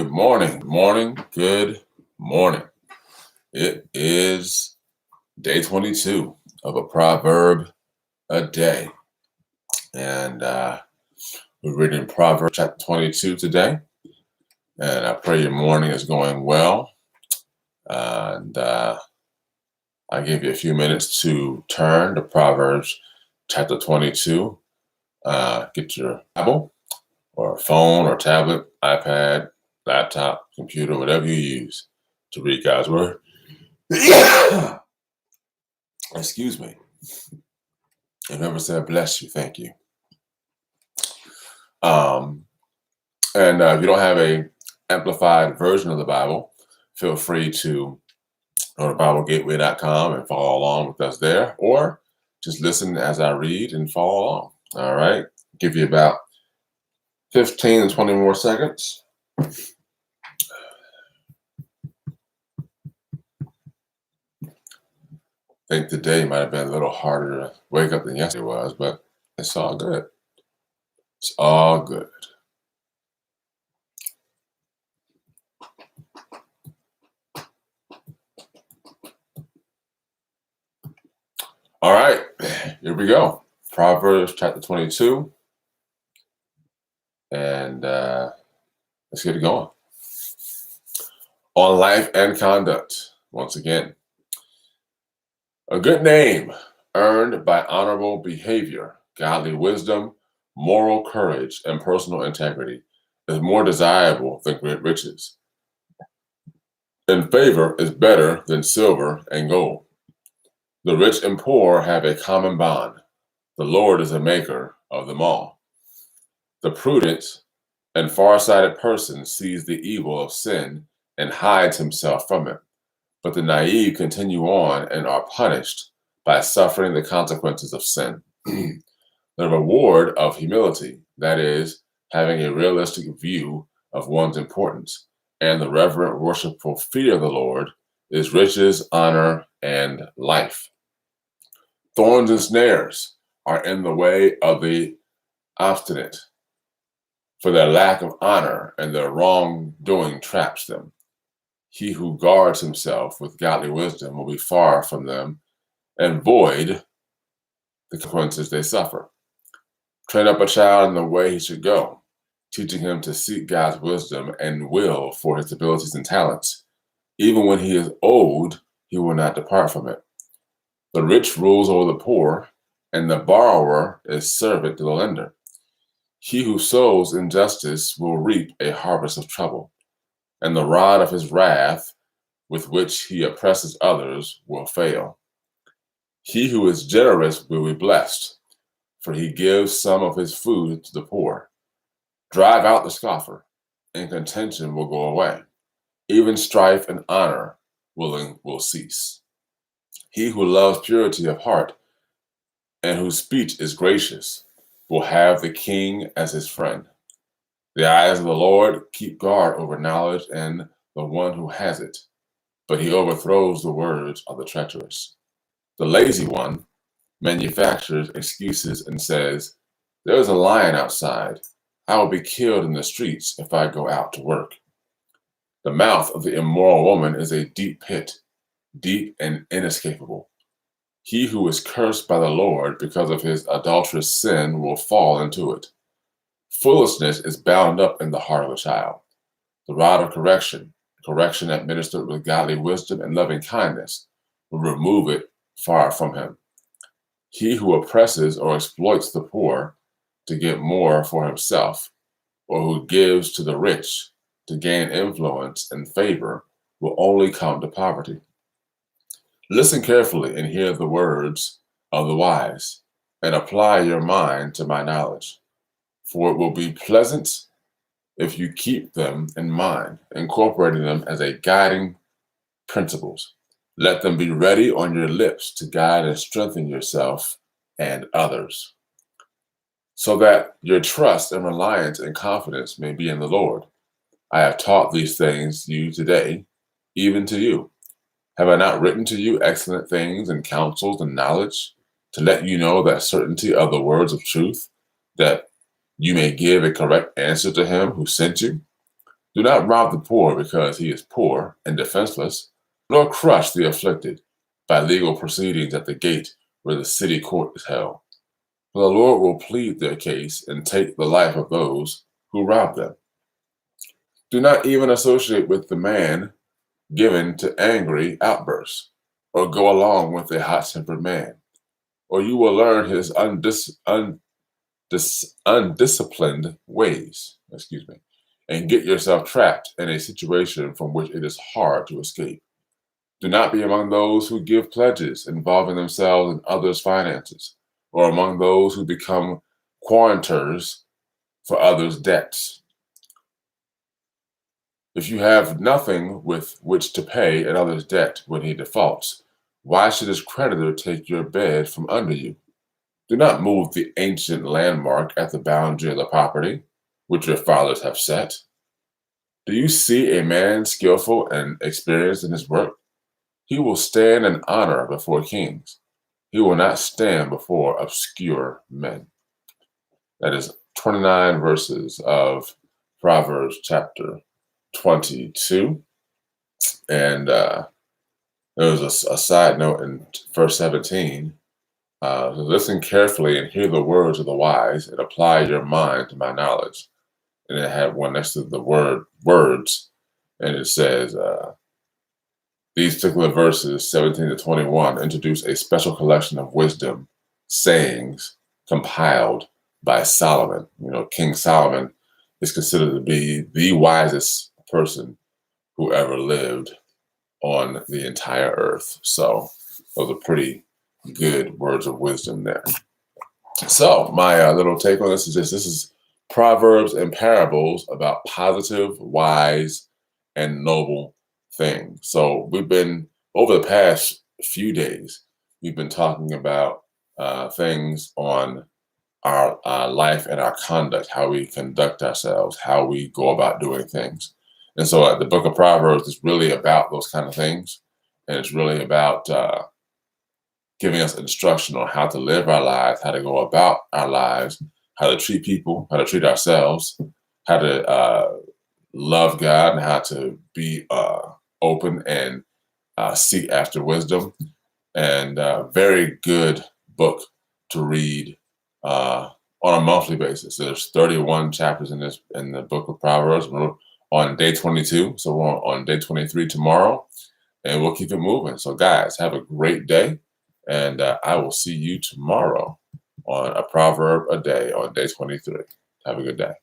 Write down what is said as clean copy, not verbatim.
Good morning, good morning. It is day 22 of a proverb a day. And we're reading Proverbs chapter 22 today. And I pray your morning is going well. And I'll give you a few minutes to turn to Proverbs chapter 22. Get your Bible or phone or tablet, iPad, laptop, computer, whatever you use to read God's word. Excuse me. And whoever said bless you, thank you. And if you don't have a amplified version of the Bible, feel free to go to BibleGateway.com and follow along with us there, or just listen as I read and follow along. All right. Give you about 15 to 20 more seconds. I think today might have been a little harder to wake up than yesterday was, but it's all good. It's all good. All right, here we go. Proverbs chapter 22. And let's get it going. On life and conduct, once again. A good name earned by honorable behavior, godly wisdom, moral courage, and personal integrity is more desirable than great riches. And favor is better than silver and gold. The rich and poor have a common bond. The Lord is the maker of them all. The prudent and far-sighted person sees the evil of sin and hides himself from it. But the naive continue on and are punished by suffering the consequences of sin. The reward of humility, that is, having a realistic view of one's importance, and the reverent, worshipful fear of the Lord, is riches, honor, and life. Thorns and snares are in the way of the obstinate, for their lack of honor and their wrongdoing traps them. He who guards himself with godly wisdom will be far from them and void the consequences they suffer. Train up a child in the way he should go, teaching him to seek God's wisdom and will for his abilities and talents. Even when he is old, he will not depart from it. The rich rules over the poor, and the borrower is servant to the lender. He who sows injustice will reap a harvest of trouble, and the rod of his wrath with which he oppresses others will fail. He who is generous will be blessed, for he gives some of his food to the poor. Drive out the scoffer, and contention will go away. Even strife and honor will cease. He who loves purity of heart and whose speech is gracious will have the king as his friend. The eyes of the Lord keep guard over knowledge and the one who has it, but he overthrows the words of the treacherous. The lazy one manufactures excuses and says, "There is a lion outside. I will be killed in the streets if I go out to work." The mouth of the immoral woman is a deep pit, deep and inescapable. He who is cursed by the Lord because of his adulterous sin will fall into it. Foolishness is bound up in the heart of a child. The rod of correction administered with godly wisdom and loving kindness, will remove it far from him. He who oppresses or exploits the poor to get more for himself, or who gives to the rich to gain influence and favor, will only come to poverty. Listen carefully and hear the words of the wise, and apply your mind to my knowledge. For it will be pleasant if you keep them in mind, incorporating them as a guiding principles. Let them be ready on your lips to guide and strengthen yourself and others, so that your trust and reliance and confidence may be in the Lord. I have taught these things to you today, even to you. Have I not written to you excellent things and counsels and knowledge, to let you know that certainty of the words of truth, that you may give a correct answer to him who sent you? Do not rob the poor because he is poor and defenseless, nor crush the afflicted by legal proceedings at the gate where the city court is held. For the Lord will plead their case and take the life of those who rob them. Do not even associate with the man given to angry outbursts, or go along with a hot tempered man, or you will learn his undisciplined ways, and get yourself trapped in a situation from which it is hard to escape. Do not be among those who give pledges involving themselves in others' finances, or among those who become quaranters for others' debts. If you have nothing with which to pay another's debt when he defaults, why should his creditor take your bed from under you? Do not move the ancient landmark at the boundary of the property, which your fathers have set. Do you see a man skillful and experienced in his work? He will stand in honor before kings. He will not stand before obscure men. That is 29 verses of Proverbs chapter 22. And there was a side note in verse 17. Listen carefully and hear the words of the wise, and apply your mind to my knowledge. And it had one next to the word words, and it says, these particular verses, 17 to 21, introduce a special collection of wisdom sayings compiled by Solomon. You know, King Solomon is considered to be the wisest person who ever lived on the entire earth. So those are pretty good words of wisdom there. So my little take on this is this is Proverbs and parables about positive, wise, and noble things. So we've been, over the past few days, we've been talking about things on our life and our conduct, how we conduct ourselves, how we go about doing things. And so the book of Proverbs is really about those kind of things. And it's really about giving us instruction on how to live our lives, how to go about our lives, how to treat people, how to treat ourselves, how to love God, and how to be open and seek after wisdom. And very good book to read on a monthly basis. There's 31 chapters in the book of Proverbs. We're on day 22, so we're on day 23 tomorrow, and we'll keep it moving. So guys, have a great day, and I will see you tomorrow on a proverb a day on day 23. Have a good day.